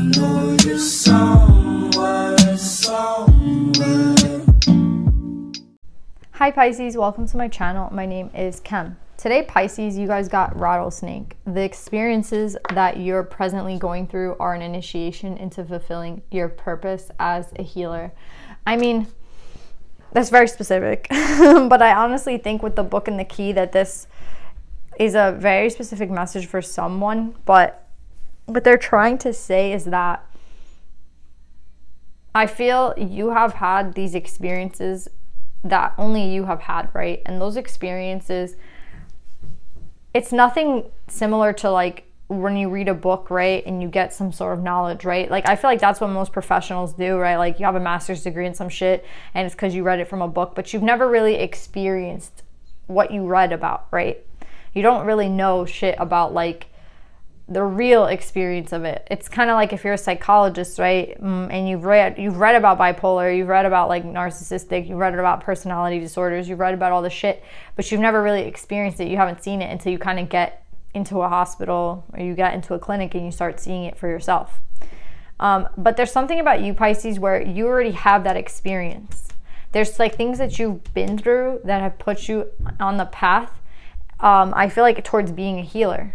know you're somewhere, somewhere. Hi Pisces, welcome to my channel. My name is Kem. Today Pisces, you guys got rattlesnake. The experiences that you're presently going through are an initiation into fulfilling your purpose as a healer. I mean, that's very specific, but I honestly think with the book and the key that this is a very specific message for someone. But what they're trying to say is that I feel you have had these experiences that only you have had, right? And those experiences, it's nothing similar to like when you read a book, right, and you get some sort of knowledge, right? Like I feel like that's what most professionals do, right? Like you have a master's degree in some shit and it's because you read it from a book, but you've never really experienced what you read about, right? You don't really know shit about like the real experience of it. It's kind of like if you're a psychologist, right, and you've read about bipolar, you've read about like narcissistic, you've read about personality disorders, you've read about all this shit, but you've never really experienced it. You haven't seen it until you kind of get into a hospital or you get into a clinic and you start seeing it for yourself. But there's something about you, Pisces, where you already have that experience. There's like things that you've been through that have put you on the path, I feel like, towards being a healer,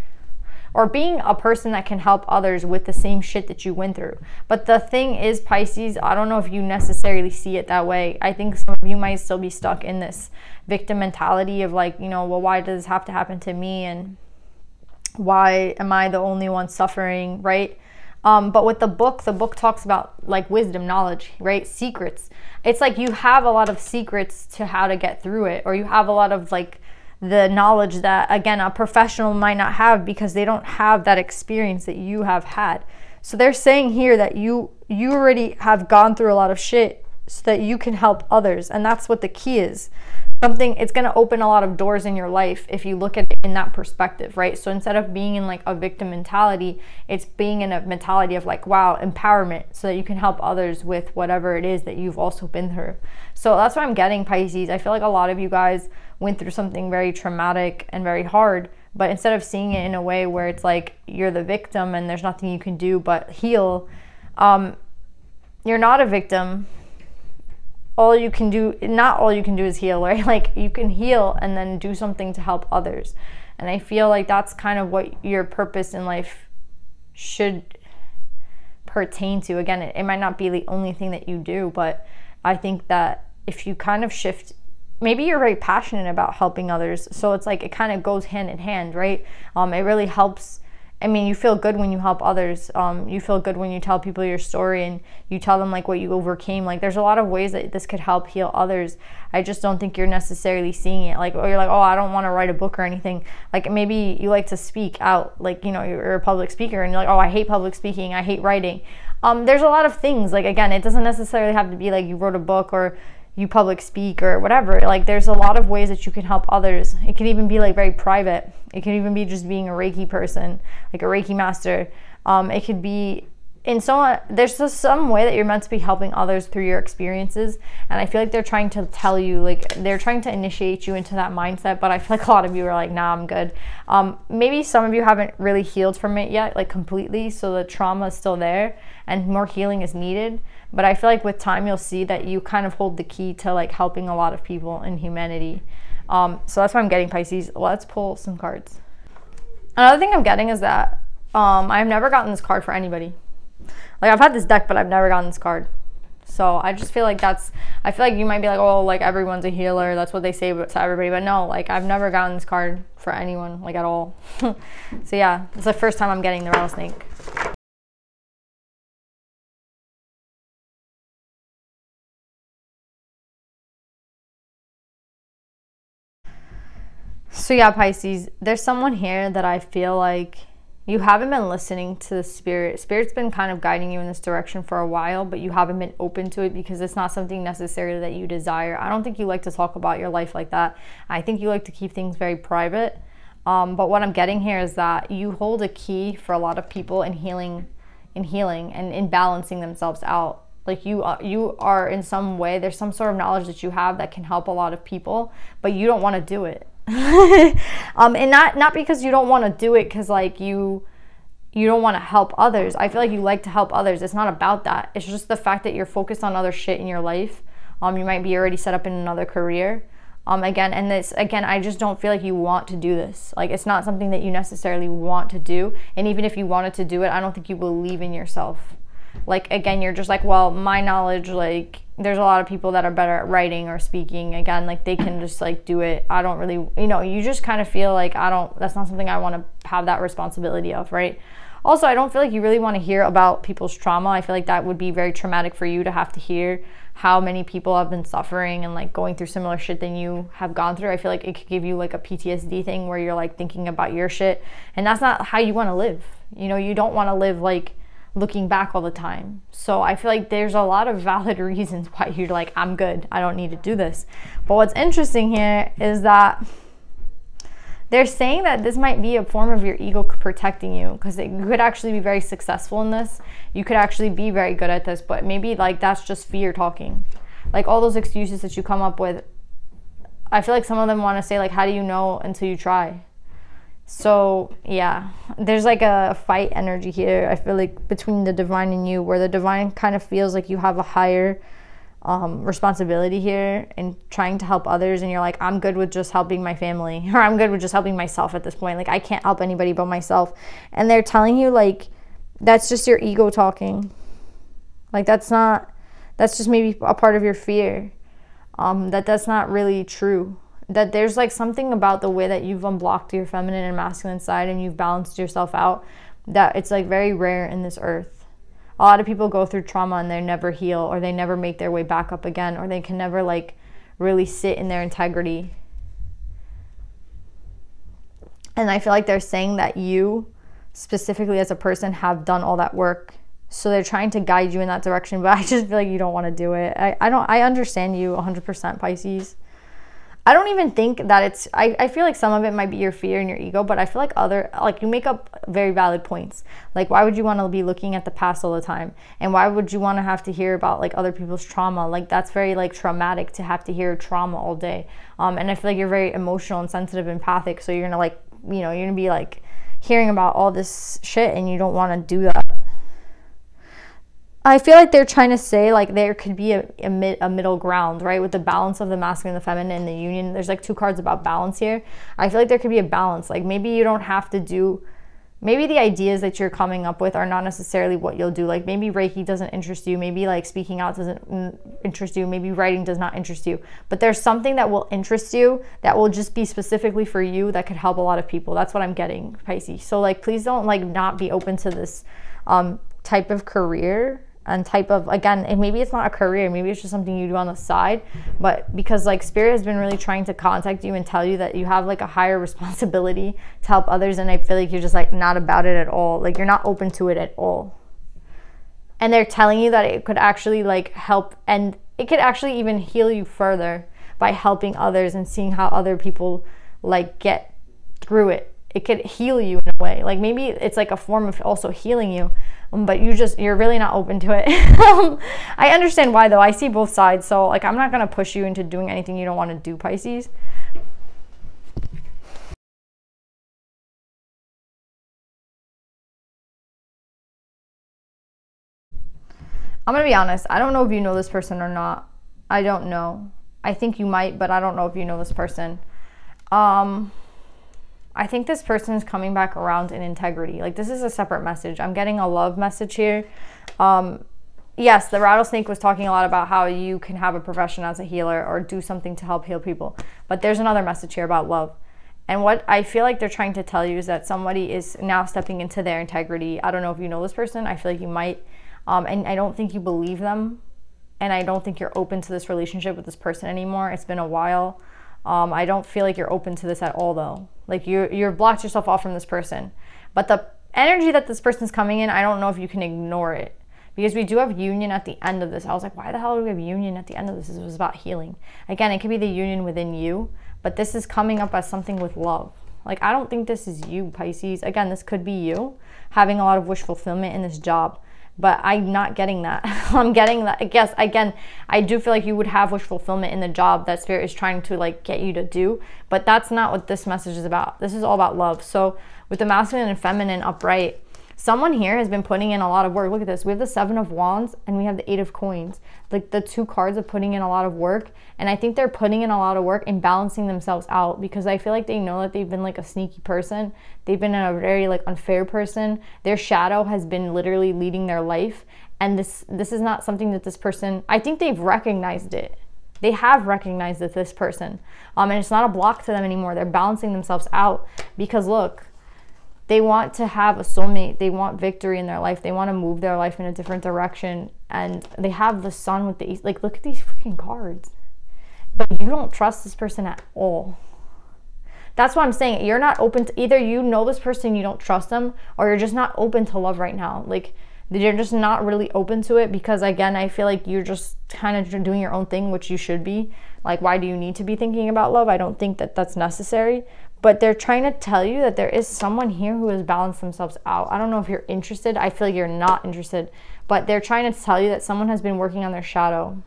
or being a person that can help others with the same shit that you went through. But the thing is, Pisces, I don't know if you necessarily see it that way. I think some of you might still be stuck in this victim mentality of like, you know, well, why does this have to happen to me? And why am I the only one suffering, right? But with the book talks about like wisdom, knowledge, right? Secrets. It's like you have a lot of secrets to how to get through it, or you have a lot of like the knowledge that, again, a professional might not have because they don't have that experience that you have had. So they're saying here that you already have gone through a lot of shit so that you can help others. And that's what the key is. It's going to open a lot of doors in your life if you look at it in that perspective, right? So instead of being in like a victim mentality, it's being in a mentality of like, wow, empowerment, so that you can help others with whatever it is that you've also been through. So that's what I'm getting, Pisces. I feel like a lot of you guys went through something very traumatic and very hard, but instead of seeing it in a way where it's like you're the victim and there's nothing you can do but heal, you're not a victim. Not all you can do is heal, right? Like you can heal and then do something to help others. And I feel like that's kind of what your purpose in life should pertain to. Again, it might not be the only thing that you do, but I think that if you kind of shift, maybe you're very passionate about helping others, so it's like it kind of goes hand in hand, right? It really helps. I mean, you feel good when you help others. You feel good when you tell people your story and you tell them like what you overcame. Like there's a lot of ways that this could help heal others. I just don't think you're necessarily seeing it. Like, or you're like, oh, I don't want to write a book or anything. Like maybe you like to speak out, like, you know, you're a public speaker and you're like, oh, I hate public speaking, I hate writing. There's a lot of things. Like, again, it doesn't necessarily have to be like you wrote a book or you public speak or whatever. Like there's a lot of ways that you can help others. It can even be like very private. It can even be just being a Reiki person, like a Reiki master. It could be in there's just some way that you're meant to be helping others through your experiences. And I feel like they're trying to tell you, like they're trying to initiate you into that mindset, but I feel like a lot of you are like, nah, I'm good. Maybe some of you haven't really healed from it yet, like completely, so the trauma is still there and more healing is needed. But I feel like with time you'll see that you kind of hold the key to like helping a lot of people in humanity. So that's what I'm getting, Pisces. Let's pull some cards. Another thing I'm getting is that I've never gotten this card for anybody. Like I've had this deck, but I've never gotten this card. So I just feel like I feel like you might be like, oh, like everyone's a healer, that's what they say to everybody. But no, like I've never gotten this card for anyone, like at all. So yeah, it's the first time I'm getting the rattlesnake. So yeah, Pisces, there's someone here that I feel like you haven't been listening to the spirit. Spirit's been kind of guiding you in this direction for a while, but you haven't been open to it because it's not something necessarily that you desire. I don't think you like to talk about your life like that. I think you like to keep things very private. But what I'm getting here is that you hold a key for a lot of people in healing and in balancing themselves out. Like you are in some way, there's some sort of knowledge that you have that can help a lot of people, but you don't want to do it. And not because you don't want to do it because like you you don't want to help others. I feel like you like to help others. It's not about that. It's just the fact that you're focused on other shit in your life. You might be already set up in another career. Again, I just don't feel like you want to do this. Like, it's not something that you necessarily want to do. And even if you wanted to do it, I don't think you believe in yourself. Like, again, you're just like, well, my knowledge, like, there's a lot of people that are better at writing or speaking. Again, like, they can just, like, do it. I don't really, you just kind of feel like that's not something I want to have that responsibility of, right? Also, I don't feel like you really want to hear about people's trauma. I feel like that would be very traumatic for you to have to hear how many people have been suffering and like going through similar shit than you have gone through. I feel like it could give you like a PTSD thing where you're like thinking about your shit, and that's not how you want to live. You don't want to live like looking back all the time. So I feel like there's a lot of valid reasons why you're like, I'm good, I don't need to do this. But what's interesting here is that they're saying that this might be a form of your ego protecting you, because you could actually be very successful in this. You could actually be very good at this, but maybe like that's just fear talking. Like all those excuses that you come up with, I feel like some of them want to say like, how do you know until you try? So yeah, there's like a fight energy here, I feel like, between the divine and you, where the divine kind of feels like you have a higher responsibility here in trying to help others, and you're like, I'm good with just helping my family, or I'm good with just helping myself at this point. Like, I can't help anybody but myself. And they're telling you like, that's just your ego talking. Like, that's just maybe a part of your fear. That's not really true. That there's like something about the way that you've unblocked your feminine and masculine side and you've balanced yourself out, that it's like very rare in this earth. A lot of people go through trauma and they never heal, or they never make their way back up again, or they can never like really sit in their integrity. And I feel like they're saying that you specifically as a person have done all that work. So they're trying to guide you in that direction, but I just feel like you don't want to do it. I understand you 100%, Pisces. I don't even think that it's, I feel like some of it might be your fear and your ego, but I feel like you make up very valid points. Like, why would you want to be looking at the past all the time? And why would you want to have to hear about like other people's trauma? Like, that's very like traumatic to have to hear trauma all day. And I feel like you're very emotional and sensitive and empathic. So you're going to like, you're going to be like hearing about all this shit, and you don't want to do that. I feel like they're trying to say like there could be a middle ground, right? With the balance of the masculine and the feminine and the union. There's like two cards about balance here. I feel like there could be a balance. Like, maybe you don't have to do, maybe the ideas that you're coming up with are not necessarily what you'll do. Like, maybe Reiki doesn't interest you. Maybe like speaking out doesn't interest you. Maybe writing does not interest you. But there's something that will interest you that will just be specifically for you that could help a lot of people. That's what I'm getting, Pisces. So like, please don't like not be open to this type of career. And type of, again, and maybe it's not a career, maybe it's just something you do on the side, but because like Spirit has been really trying to contact you and tell you that you have like a higher responsibility to help others, and I feel like you're just like not about it at all. Like, you're not open to it at all. And they're telling you that it could actually like help, and it could actually even heal you further by helping others and seeing how other people like get through it. It could heal you in a way. Like, maybe it's like a form of also healing you, but you're really not open to it. I understand why though. I see both sides. So like, I'm not going to push you into doing anything you don't want to do, Pisces. I'm going to be honest. I don't know if you know this person or not. I don't know. I think you might, but I don't know if you know this person. I think this person is coming back around in integrity. Like, this is a separate message. I'm getting a love message here. Yes, the rattlesnake was talking a lot about how you can have a profession as a healer or do something to help heal people. But there's another message here about love. And what I feel like they're trying to tell you is that somebody is now stepping into their integrity. I don't know if you know this person. I feel like you might. And I don't think you believe them. And I don't think you're open to this relationship with this person anymore. It's been a while. I don't feel like you're open to this at all though. Like, you're blocked yourself off from this person. But the energy that this person's coming in, I don't know if you can ignore it. Because we do have union at the end of this. I was like, why the hell do we have union at the end of this? It was about healing. Again, it could be the union within you, but this is coming up as something with love. Like, I don't think this is you, Pisces. Again, this could be you having a lot of wish fulfillment in this job. But I'm not getting that. I'm getting that. I guess, again, I do feel like you would have wish fulfillment in the job that Spirit is trying to like get you to do. But that's not what this message is about. This is all about love. So with the masculine and feminine upright, Someone here has been putting in a lot of work. Look at this. We have the 7 of Wands and we have the 8 of Coins. Like the 2 cards of putting in a lot of work. And I think they're putting in a lot of work and balancing themselves out, because I feel like they know that they've been like a sneaky person. They've been a very like unfair person. Their shadow has been literally leading their life. And this is not something that this person, I think they've recognized it. They have recognized that this person, and it's not a block to them anymore. They're balancing themselves out because look, they want to have a soulmate. They want victory in their life. They want to move their life in a different direction. And they have the Sun with the, like, look at these freaking cards. But you don't trust this person at all. That's what I'm saying. You're not open to, either you know this person, you don't trust them, or you're just not open to love right now. Like, you're just not really open to it because, again, I feel like you're just kind of doing your own thing, which you should be. Like, why do you need to be thinking about love? I don't think that that's necessary. But they're trying to tell you that there is someone here who has balanced themselves out. I don't know if you're interested. I feel like you're not interested. But they're trying to tell you that someone has been working on their shadow.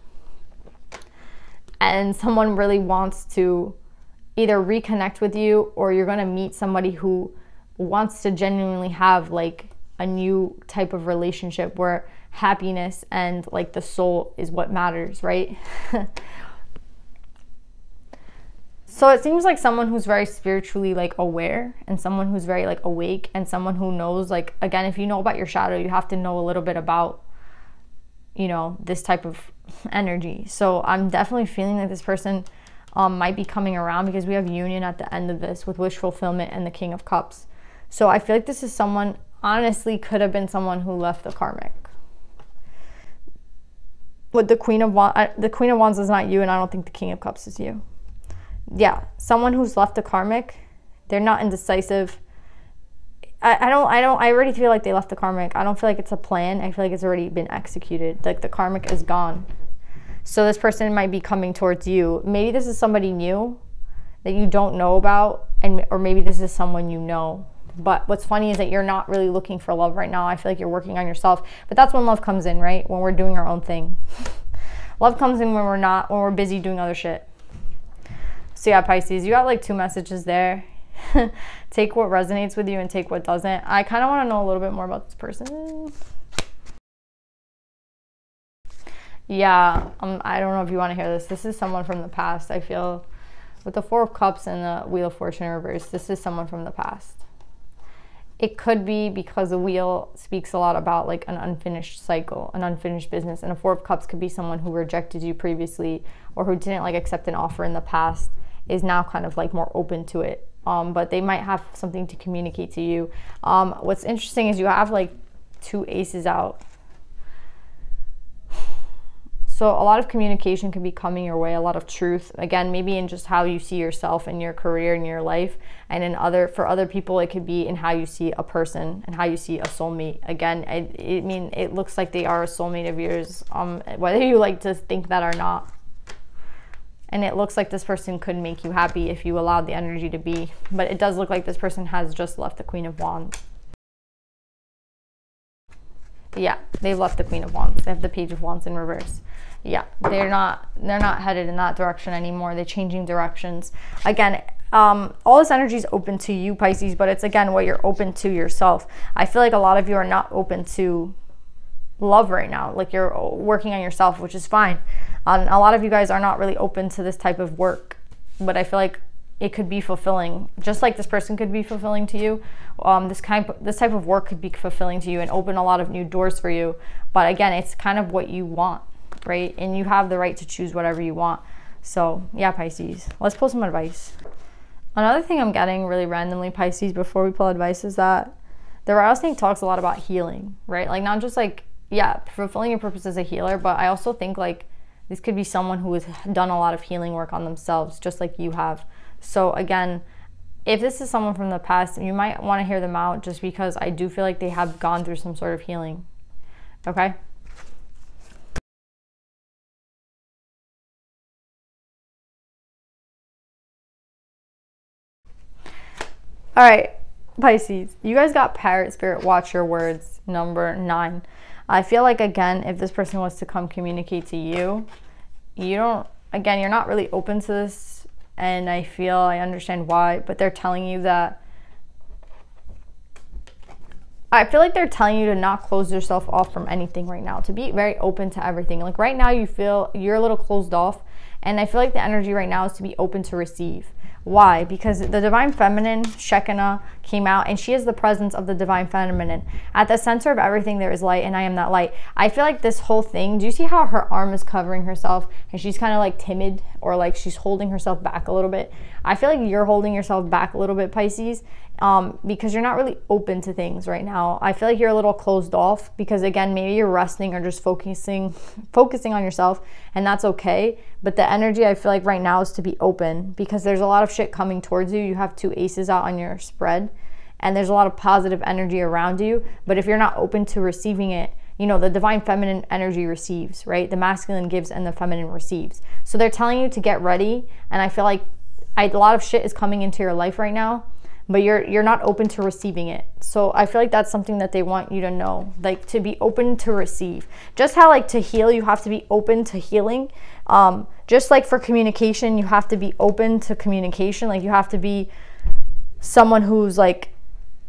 And someone really wants to either reconnect with you, or you're going to meet somebody who wants to genuinely have like a new type of relationship where happiness and like the soul is what matters, right? So it seems like someone who's very spiritually like aware, and someone who's very like awake, and someone who knows, like, again, if you know about your shadow, you have to know a little bit about, you know, this type of energy. So I'm definitely feeling that this person might be coming around, because we have union at the end of this with wish fulfillment and the King of Cups. So I feel like this is someone, honestly, could have been someone who left the karmic. With the Queen of Wands is not you, and I don't think the King of Cups is you. Yeah, someone who's left the karmic, they're not indecisive. I already feel like they left the karmic. I don't feel like it's a plan. I feel like it's already been executed. Like the karmic is gone. So this person might be coming towards you. Maybe this is somebody new that you don't know about, or maybe this is someone you know. But what's funny is that you're not really looking for love right now. I feel like you're working on yourself. But that's when love comes in, right? When we're doing our own thing. Love comes in when we're busy doing other shit. So yeah, Pisces, you got like 2 messages there. Take what resonates with you and take what doesn't. I kind of want to know a little bit more about this person. Yeah, I don't know if you want to hear this. This is someone from the past. I feel with the 4 of Cups and the Wheel of Fortune in reverse, this is someone from the past. It could be because the wheel speaks a lot about like an unfinished cycle, an unfinished business. And a 4 of Cups could be someone who rejected you previously, or who didn't like accept an offer in the past, is now kind of like more open to it. But they might have something to communicate to you. What's interesting is you have like 2 aces out. So a lot of communication could be coming your way, a lot of truth. Again, maybe in just how you see yourself in your career and your life. And for other people, it could be in how you see a person and how you see a soulmate. Again, it looks like they are a soulmate of yours, whether you like to think that or not. And it looks like this person could make you happy if you allowed the energy to be. But it does look like this person has just left the Queen of Wands. Yeah, they've left the Queen of Wands. They have the Page of Wands in reverse. Yeah, they're not headed in that direction anymore. They're changing directions. Again, all this energy is open to you, Pisces, but it's, again, what you're open to yourself. I feel like a lot of you are not open to love right now. Like, you're working on yourself, which is fine. A lot of you guys are not really open to this type of work, but I feel like it could be fulfilling, just like this person could be fulfilling to you. This type of work could be fulfilling to you and open a lot of new doors for you. But again, it's kind of what you want, right? And you have the right to choose whatever you want. So yeah, Pisces, let's pull some advice. Another thing I'm getting really randomly, Pisces, before we pull advice, is that the rattlesnake talks a lot about healing, right? Like, not just like, yeah, fulfilling your purpose as a healer, but I also think like this could be someone who has done a lot of healing work on themselves, just like you have. So again, if this is someone from the past, you might want to hear them out, just because I do feel like they have gone through some sort of healing. Okay? All right, Pisces, you guys got Parrot Spirit, watch your words, number 9. I feel like, again, if this person was to come communicate to you, you're not really open to this, and I understand why, but they're telling you that I feel like they're telling you to not close yourself off from anything right now, to be very open to everything. Like right now you feel you're a little closed off, and I feel like the energy right now is to be open to receive. Why? Because the divine feminine, Shekinah, came out, and she is the presence of the divine feminine. At the center of everything there is light, and I am that light. I feel like this whole thing, do you see how her arm is covering herself and she's kind of like timid, or like she's holding herself back a little bit? I feel like you're holding yourself back a little bit, Pisces, because you're not really open to things right now. I feel like you're a little closed off because, again, maybe you're resting or just focusing on yourself, and that's okay. But the energy I feel like right now is to be open, because there's a lot of shit coming towards you. You have 2 aces out on your spread, and there's a lot of positive energy around you. But if you're not open to receiving it, you know, the divine feminine energy receives, right? The masculine gives and the feminine receives. So they're telling you to get ready, and I feel like a lot of shit is coming into your life right now, but you're not open to receiving it. So I feel like that's something that they want you to know, like to be open to receive. Just how like to heal, you have to be open to healing. Just like for communication, you have to be open to communication. Like you have to be someone who's like,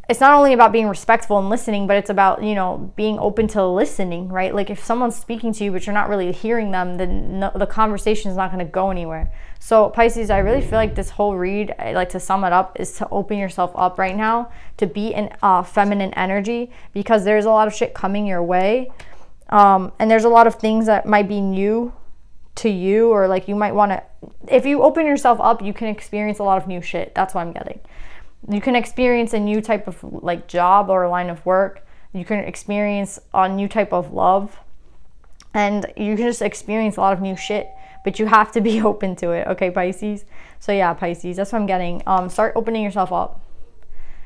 it's not only about being respectful and listening, but it's about, you know, being open to listening, right? Like if someone's speaking to you, but you're not really hearing them, then the conversation is not going to go anywhere. So Pisces, I really feel like this whole read, like to sum it up, is to open yourself up right now, to be in feminine energy, because there's a lot of shit coming your way. And there's a lot of things that might be new to you, or like you might want to, if you open yourself up, you can experience a lot of new shit. That's what I'm getting. You can experience a new type of like job or line of work. You can experience a new type of love, and you can just experience a lot of new shit, but you have to be open to it. Okay, Pisces? So yeah, Pisces, that's what I'm getting. Start opening yourself up.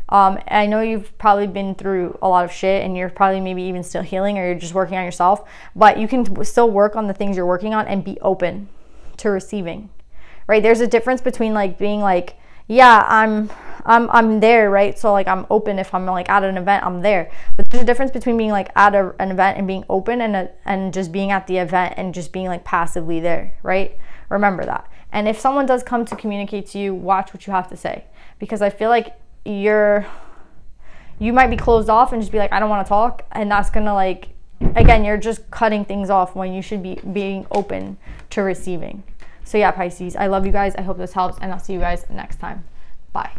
I know you've probably been through a lot of shit, and you're probably maybe even still healing, or you're just working on yourself, but you can still work on the things you're working on and be open to receiving, right? There's a difference between like being like, yeah, I'm there, right? So like I'm open. If I'm like at an event, I'm there. But there's a difference between being like at an event and being open, and just being at the event and just being like passively there, right? Remember that. And if someone does come to communicate to you, watch what you have to say, because I feel like you might be closed off and just be like, I don't want to talk, and that's gonna like, again, you're just cutting things off when you should be being open to receiving. So yeah, Pisces, I love you guys. I hope this helps, and I'll see you guys next time. Bye.